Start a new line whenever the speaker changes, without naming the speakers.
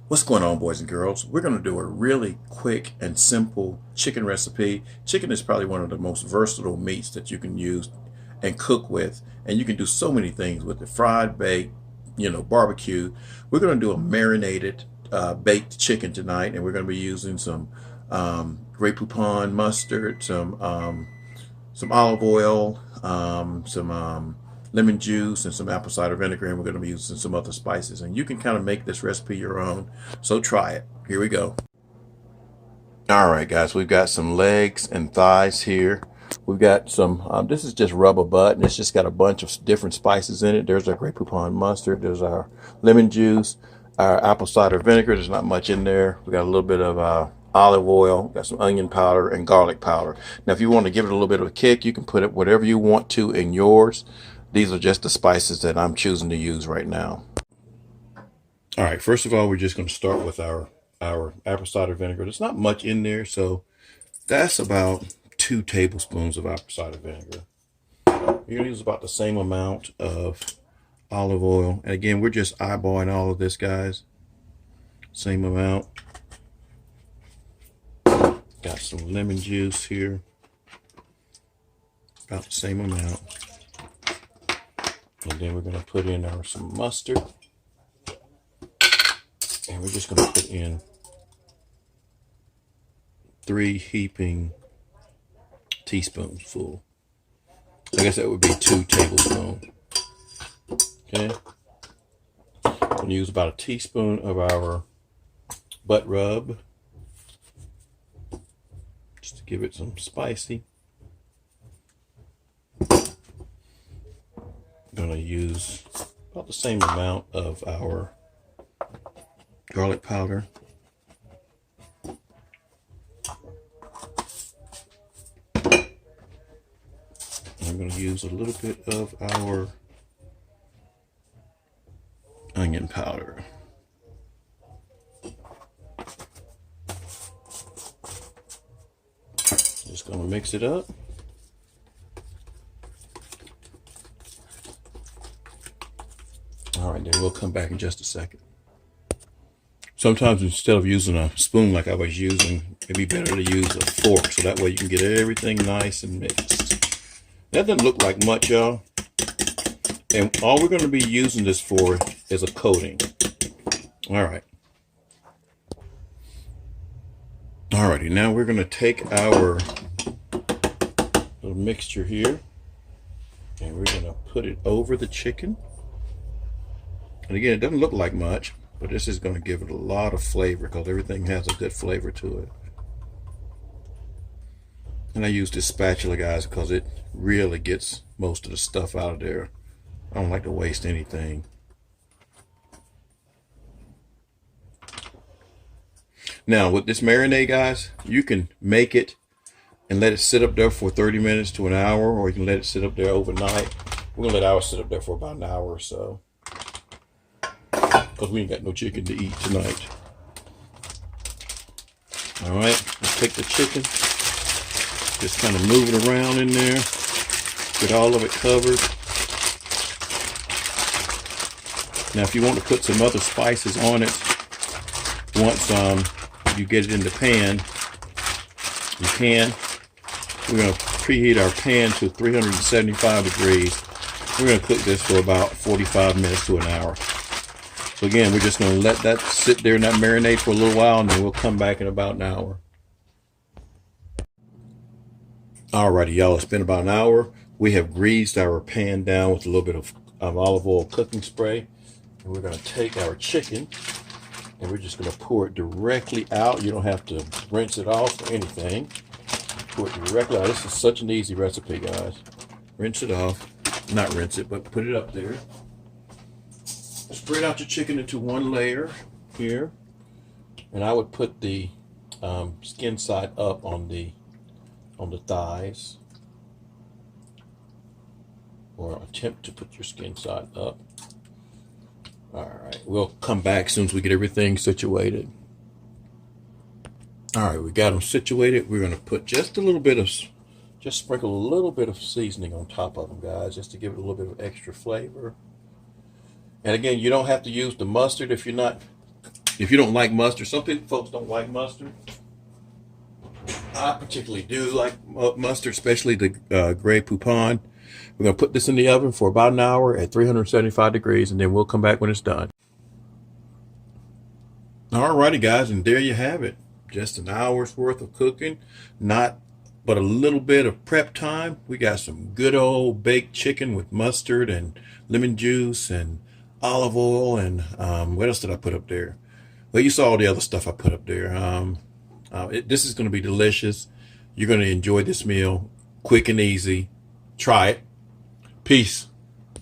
What's going on, boys and girls? We're going to do a really quick and simple chicken recipe. Chicken is probably one of the most versatile meats that you can use and cook with, and you can do so many things with it. Fried, baked, barbecue. We're going to do a marinated baked chicken tonight, and we're going to be using some Grey Poupon mustard, some olive oil, some lemon juice, and some apple cider vinegar, and we're going to be using some other spices. And you can kind of make this recipe your own, so try it. Here we go. All right, guys, we've got some legs and thighs here. We've got some, this is just rubber butt, and it's just got a bunch of different spices in it. There's our Grey Poupon mustard, there's our lemon juice, our apple cider vinegar. There's not much in there. We got a little bit of olive oil, got some onion powder and garlic powder. Now, if you want to give it a little bit of a kick, you can put it whatever you want to in yours. These are just the spices that I'm choosing to use right now. All right, first of all, we're just going to start with our apple cider vinegar. There's not much in there, so that's about 2 tablespoons of apple cider vinegar. You're going to use about the same amount of olive oil. And again, we're just eyeballing all of this, guys. Same amount. Got some lemon juice here. About the same amount. And then we're going to put in some mustard. And we're just going to put in 3 heaping teaspoons full. I guess that would be 2 tablespoons. Okay. I'm going to use about a teaspoon of our butt rub, just to give it some spicy. I'm going to use about the same amount of our garlic powder. I'm going to use a little bit of our onion powder. Just going to mix it up. All right, then we'll come back in just a second. Sometimes instead of using a spoon like I was using, it'd be better to use a fork, so that way you can get everything nice and mixed. That doesn't look like much, y'all. And all we're going to be using this for is a coating. All right. Alrighty, now we're going to take our little mixture here, and we're going to put it over the chicken. And again, it doesn't look like much, but this is going to give it a lot of flavor because everything has a good flavor to it. And I use this spatula, guys, because it really gets most of the stuff out of there. I don't like to waste anything. Now, with this marinade, guys, you can make it and let it sit up there for 30 minutes to an hour, or you can let it sit up there overnight. We're going to let ours sit up there for about an hour or so, because we ain't got no chicken to eat tonight. All right, let's take the chicken, just kind of move it around in there, get all of it covered. Now, if you want to put some other spices on it, once you get it in the pan, you can. We're going to preheat our pan to 375 degrees. We're going to cook this for about 45 minutes to an hour. So again, we're just going to let that sit there and that marinate for a little while, and then we'll come back in about an hour. Alrighty, y'all, it's been about an hour. We have greased our pan down with a little bit of olive oil cooking spray. And we're going to take our chicken, and we're just going to pour it directly out. You don't have to rinse it off or anything. Pour it directly out. This is such an easy recipe, guys. Rinse it off. Not rinse it, but put it up there. Spread out your chicken into one layer here. And I would put the skin side up on the thighs. Or attempt to put your skin side up. All right, we'll come back as soon as we get everything situated. All right, we got them situated. We're going to put just sprinkle a little bit of seasoning on top of them, guys, just to give it a little bit of extra flavor. And again, you don't have to use the mustard if you're not If you don't like mustard, some folks don't like mustard. I particularly do like mustard, especially the Grey Poupon. We're going to put this in the oven for about an hour at 375 degrees, and then we'll come back when it's done. Alrighty, guys, and there you have it. Just an hour's worth of cooking, not but a little bit of prep time. We got some good old baked chicken with mustard and lemon juice and olive oil, and what else did I put up there? Well, you saw all the other stuff I put up there. This is going to be delicious. You're going to enjoy this meal. Quick and easy. Try it. Peace.